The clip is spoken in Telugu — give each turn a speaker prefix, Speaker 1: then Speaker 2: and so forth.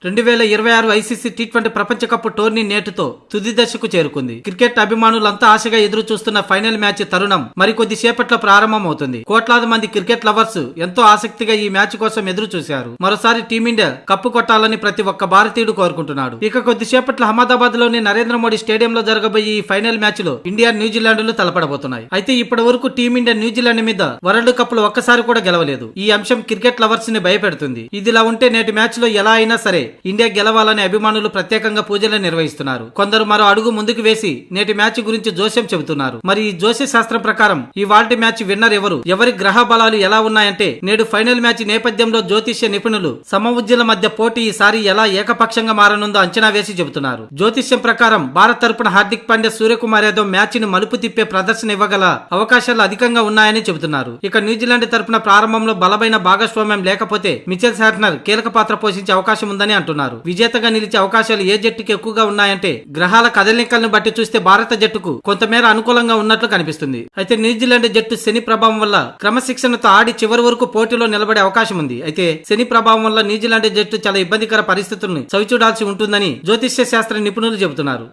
Speaker 1: 2026 ఐసీసీ టీ20 ప్రపంచ కప్ టోర్నీ నేటితో తుది దశకు చేరుకుంది. క్రికెట్ అభిమానులంతా ఆశగా ఎదురు చూస్తున్న ఫైనల్ మ్యాచ్ తరుణం మరికొద్ది సేపట్లో ప్రారంభమవుతుంది. కోట్లాది మంది క్రికెట్ లవర్స్ ఎంతో ఆసక్తిగా ఈ మ్యాచ్ కోసం ఎదురు చూశారు. మరోసారి టీమిండియా కప్పు కొట్టాలని ప్రతి ఒక్క భారతీయుడు కోరుకుంటున్నాడు. ఇక కొద్దిసేపట్లో అహ్మదాబాద్ లోని నరేంద్ర మోడీ స్టేడియంలో జరగబోయే ఈ ఫైనల్ మ్యాచ్ లో ఇండియా న్యూజిలాండ్ తలపడబోతున్నాయి. అయితే ఇప్పటి వరకు టీమిండియా న్యూజిలాండ్ మీద వరల్డ్ కప్ లో ఒక్కసారి కూడా గెలవలేదు. ఈ అంశం క్రికెట్ లవర్స్ ని భయపెడుతుంది. ఇదిలా ఉంటే నేటి మ్యాచ్ లో ఎలా అయినా సరే ఇండియా గెలవాలని అభిమానులు ప్రత్యేకంగా పూజలు నిర్వహిస్తున్నారు. కొందరు మరో అడుగు ముందుకు వేసి నేటి మ్యాచ్ గురించి జోస్యం చెబుతున్నారు. మరి ఈ జ్యోతిష శాస్త్రం ప్రకారం ఈ వాల్టి మ్యాచ్ విన్నర్ ఎవరు, ఎవరి గ్రహ బలాలు ఎలా ఉన్నాయంటే నేడు ఫైనల్ మ్యాచ్ నేపథ్యంలో జ్యోతిష్య నిపుణులు సమవుజ్జుల మధ్య పోటీ ఈసారి ఎలా ఏకపక్షంగా మారనుందో అంచనా వేసి చెబుతున్నారు. జ్యోతిష్యం ప్రకారం భారత్ తరపున హార్దిక్ పాండ్యా, సూర్యకుమార్ యాదవ్ మ్యాచ్ ని మలుపు తిప్పే ప్రదర్శన ఇవ్వగల అవకాశాలు అధికంగా ఉన్నాయని చెబుతున్నారు. ఇక న్యూజిలాండ్ తరపున ప్రారంభంలో బలమైన భాగస్వామ్యం లేకపోతే మిచెల్ శాంట్నర్ కీలక పాత్ర పోషించే అవకాశం ఉందని అంటున్నారు. విజేతగా నిలిచే అవకాశాలు ఏ జట్టుకి ఎక్కువగా ఉన్నాయంటే గ్రహాల కదలికలను బట్టి చూస్తే భారత జట్టుకు కొంతమేర అనుకూలంగా ఉన్నట్లు కనిపిస్తుంది. అయితే న్యూజిలాండ్ జట్టు శని ప్రభావం వల్ల క్రమశిక్షణతో ఆడి చివరి వరకు పోటీలో నిలబడే అవకాశం ఉంది. అయితే శని ప్రభావం వల్ల న్యూజిలాండ్ జట్టు చాలా ఇబ్బందికర పరిస్థితులను చవిచూడాల్సి ఉంటుందని జ్యోతిష్య శాస్త్ర నిపుణులు చెబుతున్నారు.